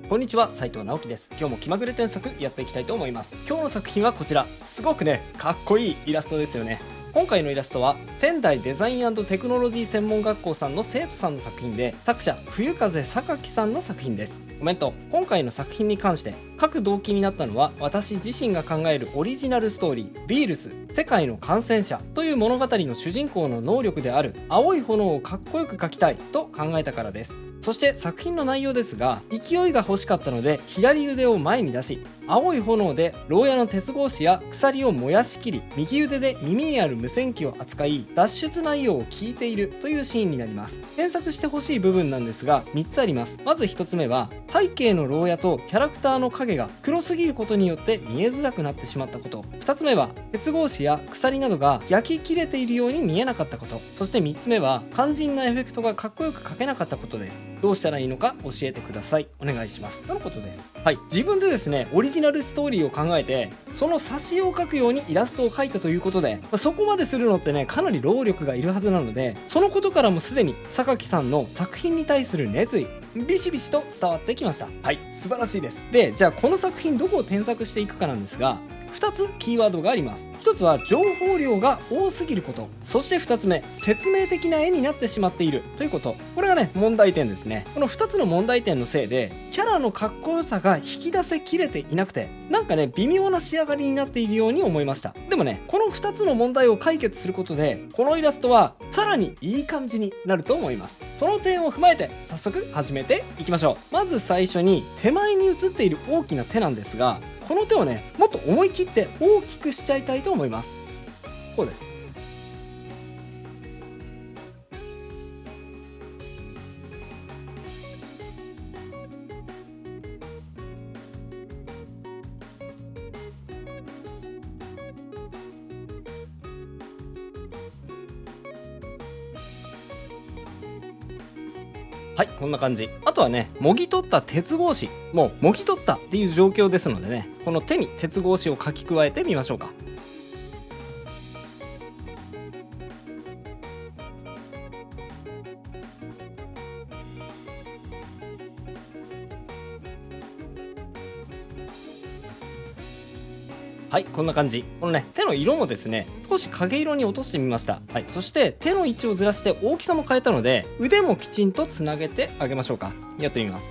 こんにちは、斉藤直樹です。今日も気まぐれ添削やっていきたいと思います。今日の作品はこちら。すごくね、かっこいいイラストですよね。今回のイラストは仙台デザイン&テクノロジー専門学校さんの生徒さんの作品で、作者冬風榊さんの作品です。コメント。今回の作品に関して各動機になったのは、私自身が考えるオリジナルストーリー、ビールス世界の感染者という物語の主人公の能力である青い炎をかっこよく描きたいと考えたからです。そして作品の内容ですが、勢いが欲しかったので左腕を前に出し、青い炎で牢屋の鉄格子や鎖を燃やしきり、右腕で耳にある無線機を扱い、脱出内容を聞いているというシーンになります。検索してほしい部分なんですが、3つあります。まず1つ目は、背景の牢屋とキャラクターの影が黒すぎることによって見えづらくなってしまったこと。2つ目は、鉄格子や鎖などが焼き切れているように見えなかったこと。そして3つ目は、肝心なエフェクトがかっこよく描けなかったことです。どうしたらいいのか教えてください。お願いします。とのことです。はい、自分でですね、オリジナルストーリーを考えて、その挿絵を描くようにイラストを描いたということで、そこまでするのってね、かなり労力がいるはずなので、そのことからもすでに榊さんの作品に対する熱意、ビシビシと伝わってきました。はい、素晴らしいです。で、じゃあこの作品どこを添削していくかなんですが、2つキーワードがあります。1つは情報量が多すぎること、そして2つ目、説明的な絵になってしまっているということ。これがね、問題点ですね。この2つの問題点のせいで、キャラのかっこよさが引き出せきれていなくて、なんかね、微妙な仕上がりになっているように思いました。でもね、この2つの問題を解決することで、このイラストはさらにいい感じになると思います。その点を踏まえて早速始めていきましょう。まず最初に手前に写っている大きな手なんですが、この手をね、もっと思い切って大きくしちゃいたいと思います。こうです。はい、こんな感じ。あとはね、もぎ取った鉄格子、もうもぎ取ったっていう状況ですのでね、この手に鉄格子を書き加えてみましょうか。はい、こんな感じ。このね、手の色もですね、少し影色に落としてみました。はい、そして手の位置をずらして大きさも変えたので、腕もきちんとつなげてあげましょうか。やってみます。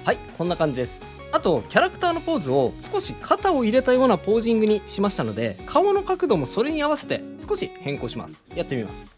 はい、こんな感じです。あとキャラクターのポーズを少し肩を入れたようなポージングにしましたので、顔の角度もそれに合わせて少し変更します。やってみます。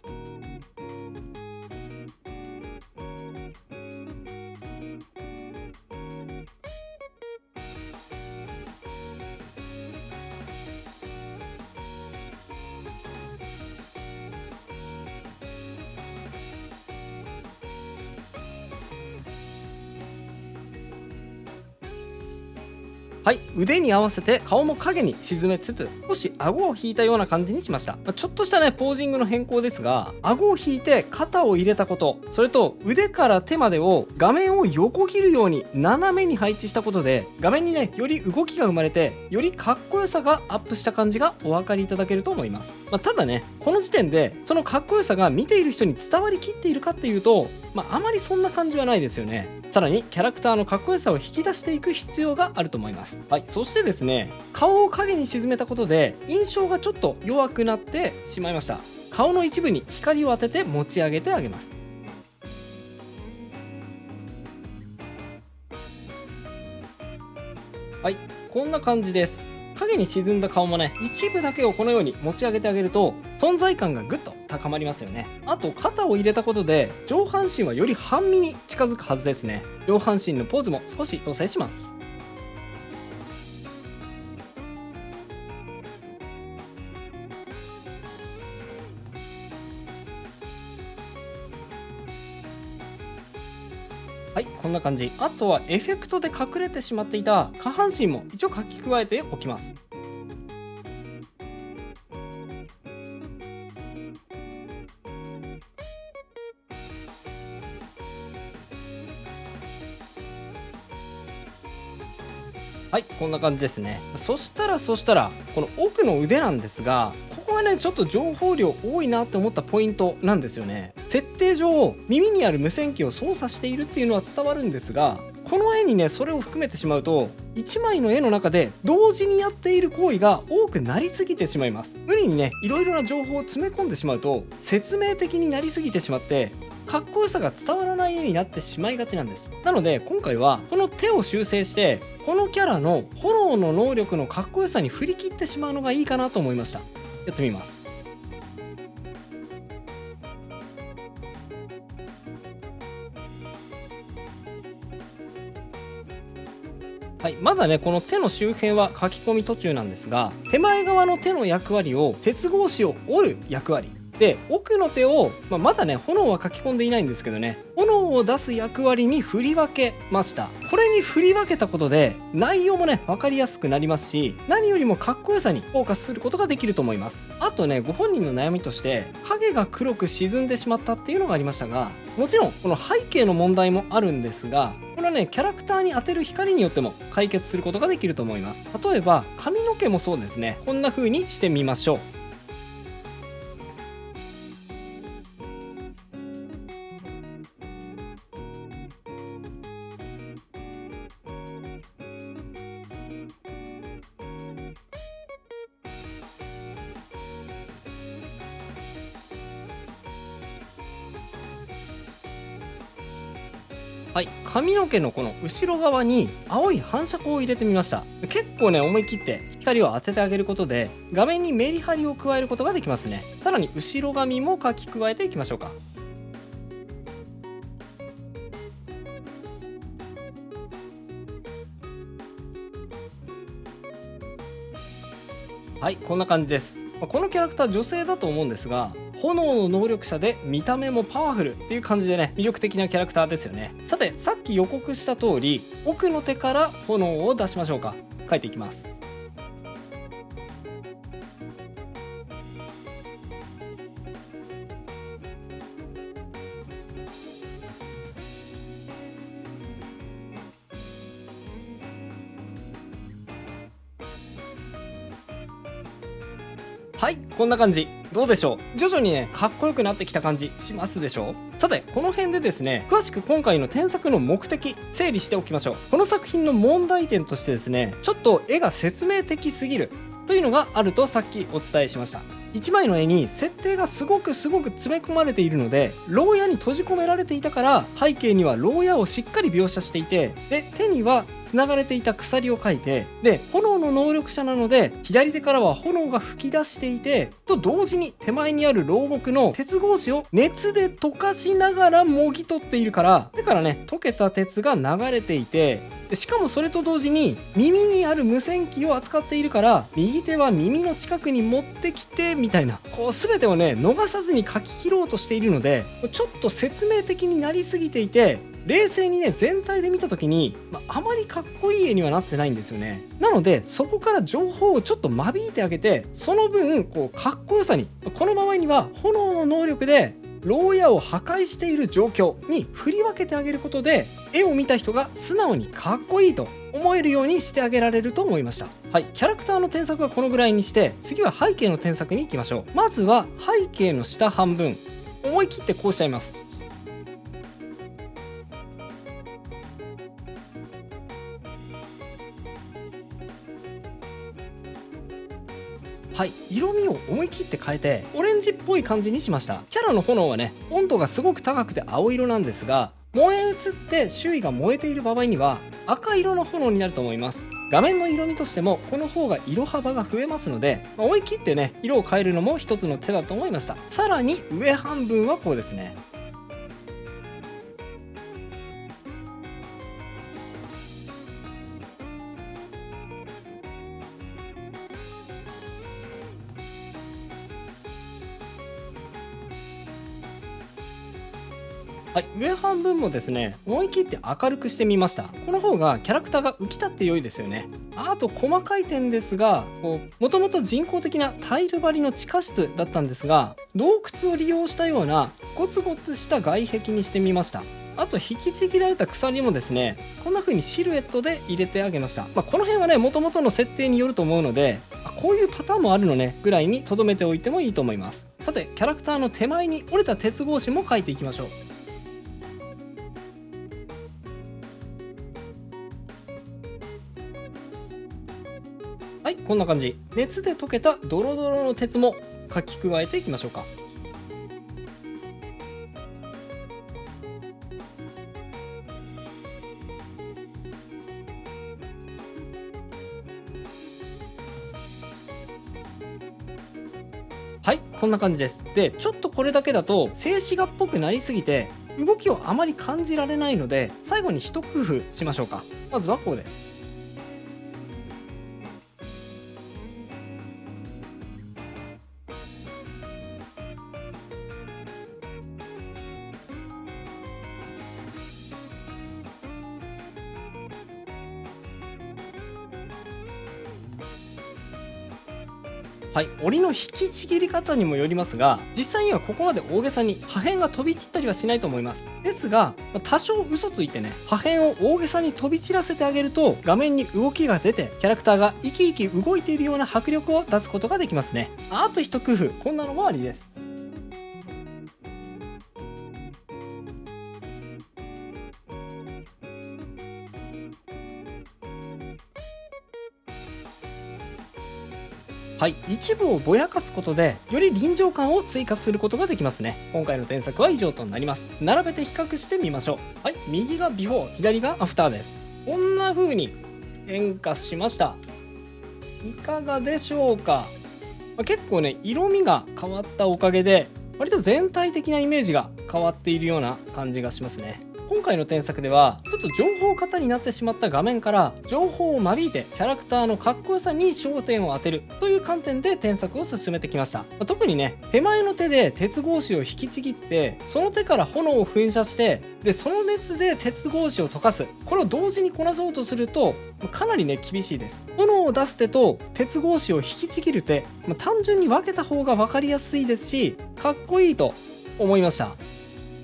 はい、腕に合わせて顔も影に沈めつつ、少し顎を引いたような感じにしました。ちょっとしたね、ポージングの変更ですが、顎を引いて肩を入れたこと、それと腕から手までを画面を横切るように斜めに配置したことで、画面にね、より動きが生まれて、よりかっこよさがアップした感じがお分かりいただけると思います。ただね、この時点でそのかっこよさが見ている人に伝わりきっているかっていうと、あまりそんな感じはないですよね。さらにキャラクターのかっこよさを引き出していく必要があると思います。はい、そしてですね、顔を影に沈めたことで印象がちょっと弱くなってしまいました。顔の一部に光を当てて持ち上げてあげます。はい、こんな感じです。影に沈んだ顔もね、一部だけをこのように持ち上げてあげると存在感がぐっと高まりますよね。あと肩を入れたことで上半身はより半身に近づくはずですね。上半身のポーズも少し調整します。はい、こんな感じ。あとはエフェクトで隠れてしまっていた下半身も一応書き加えておきます。はい、こんな感じですね。そしたらこの奥の腕なんですが、ここはねちょっと情報量多いなって思ったポイントなんですよね。設定上耳にある無線機を操作しているっていうのは伝わるんですが、この絵にねそれを含めてしまうと1枚の絵の中で同時にやっている行為が多くなりすぎてしまいます。無理にねいろいろな情報を詰め込んでしまうと説明的になりすぎてしまってかっこよさが伝わらない絵になってしまいがちなんです。なので今回はこの手を修正してこのキャラの炎の能力のかっこよさに振り切ってしまうのがいいかなと思いました。やってみます。はい、まだねこの手の周辺は書き込み途中なんですが、手前側の手の役割を鉄格子を折る役割で、奥の手を、まだね炎は書き込んでいないんですけどね、炎を出す役割に振り分けました。これに振り分けたことで内容もね分かりやすくなりますし、何よりもかっこよさにフォーカスすることができると思います。あとねご本人の悩みとして影が黒く沈んでしまったっていうのがありましたが、もちろんこの背景の問題もあるんですが、これはねキャラクターに当てる光によっても解決することができると思います。例えば髪の毛もそうですね。こんな風にしてみましょう。はい、髪の毛のこの後ろ側に青い反射光を入れてみました。結構ね思い切って光を当ててあげることで画面にメリハリを加えることができますね。さらに後ろ髪も描き加えていきましょうか。はい、こんな感じです。このキャラクター女性だと思うんですが、炎の能力者で見た目もパワフルっていう感じでね魅力的なキャラクターですよね。さてさっき予告した通り奥の手から炎を出しましょうか。書いていきます。はい、こんな感じ。どうでしょう。徐々にねかっこよくなってきた感じしますでしょう。さてこの辺でですね詳しく今回の添削の目的整理しておきましょう。この作品の問題点としてですね、ちょっと絵が説明的すぎるというのがあるとさっきお伝えしました。1枚の絵に設定がすごく詰め込まれているので、牢屋に閉じ込められていたから背景には牢屋をしっかり描写していて、で手には繋がれていた鎖を描いて、で炎の能力者なので左手からは炎が噴き出していてと同時に手前にある牢獄の鉄格子を熱で溶かしながらもぎ取っているから、だからね溶けた鉄が流れていて、でしかもそれと同時に耳にある無線機を扱っているから右手は耳の近くに持ってきてみたいな、こう全てをね逃さずに書き切ろうとしているので、ちょっと説明的になりすぎていて冷静にね全体で見た時に、あまりかっこいい絵にはなってないんですよね。なのでそこから情報をちょっと間引いてあげて、その分こうかっこよさに、この場合には炎の能力で牢屋を破壊している状況に振り分けてあげることで、絵を見た人が素直にかっこいいと思えるようにしてあげられると思いました。はい、キャラクターの添削はこのぐらいにして、次は背景の添削に行きましょう。まずは背景の下半分思い切ってこうしちゃいます。はい、色味を思い切って変えてオレンジっぽい感じにしました。キャラの炎はね温度がすごく高くて青色なんですが、燃え移って周囲が燃えている場合には赤色の炎になると思います。画面の色味としてもこの方が色幅が増えますので、思い切ってね色を変えるのも一つの手だと思いました。さらに上半分はこうですね。はい、上半分もですね思い切って明るくしてみました。この方がキャラクターが浮き立って良いですよね。あと細かい点ですが、もともと人工的なタイル張りの地下室だったんですが、洞窟を利用したようなゴツゴツした外壁にしてみました。あと引きちぎられた鎖もですね、こんな風にシルエットで入れてあげました。この辺はね、元々の設定によると思うので、こういうパターンもあるのねぐらいに留めておいてもいいと思います。さて、キャラクターの手前に折れた鉄格子も描いていきましょう。はい、こんな感じ。熱で溶けたドロドロの鉄も書き加えていきましょうか。はい、こんな感じです。で、ちょっとこれだけだと静止画っぽくなりすぎて動きをあまり感じられないので、最後に一工夫しましょうか。まずはこうです。はい、檻の引きちぎり方にもよりますが、実際にはここまで大げさに破片が飛び散ったりはしないと思います。ですが、多少嘘ついてね、破片を大げさに飛び散らせてあげると、画面に動きが出てキャラクターが生き生き動いているような迫力を出すことができますね。あと一工夫、こんなのもありです。はい、一部をぼやかすことでより臨場感を追加することができますね。今回の添削は以上となります。並べて比較してみましょう。はい、右がビフォー、左がアフターです。こんな風に変化しました。いかがでしょうか。結構ね、色味が変わったおかげで割と全体的なイメージが変わっているような感じがしますね。今回の添削ではちょっと情報過多になってしまった画面から情報を間引いてキャラクターのかっこよさに焦点を当てるという観点で添削を進めてきました。特にね、手前の手で鉄格子を引きちぎって、その手から炎を噴射して、でその熱で鉄格子を溶かす、これを同時にこなそうとするとかなりね厳しいです。炎を出す手と鉄格子を引きちぎる手、単純に分けた方が分かりやすいですし、かっこいいと思いました。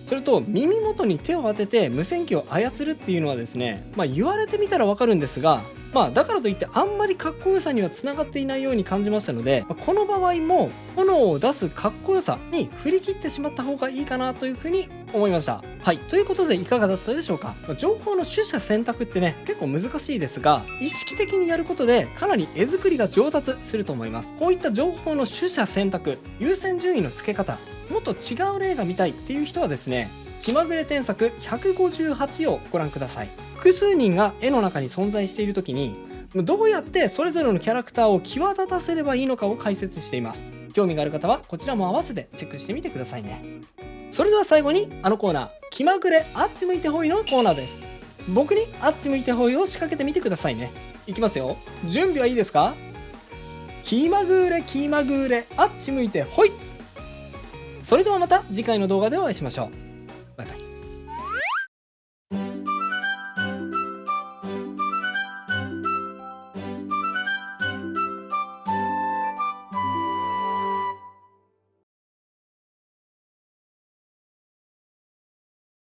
それと耳元に手を当てて無線機を操るっていうのはですね、言われてみたらわかるんですが、だからといってあんまりかっこよさにはつながっていないように感じましたので、この場合も炎を出すかっこよさに振り切ってしまった方がいいかなというふうに思いました。はい、ということでいかがだったでしょうか。情報の取捨選択ってね、結構難しいですが、意識的にやることでかなり絵作りが上達すると思います。こういった情報の取捨選択、優先順位の付け方、もっと違う例が見たいっていう人はですね、気まぐれ添削158をご覧ください。複数人が絵の中に存在している時にどうやってそれぞれのキャラクターを際立たせればいいのかを解説しています。興味がある方はこちらも合わせてチェックしてみてくださいね。それでは最後にあのコーナー、気まぐれあっち向いてほいのコーナーです。僕にあっち向いてほいを仕掛けてみてくださいね。いきますよ。準備はいいですか。気まぐれ気まぐれあっち向いてほい。それではまた次回の動画でお会いしましょう。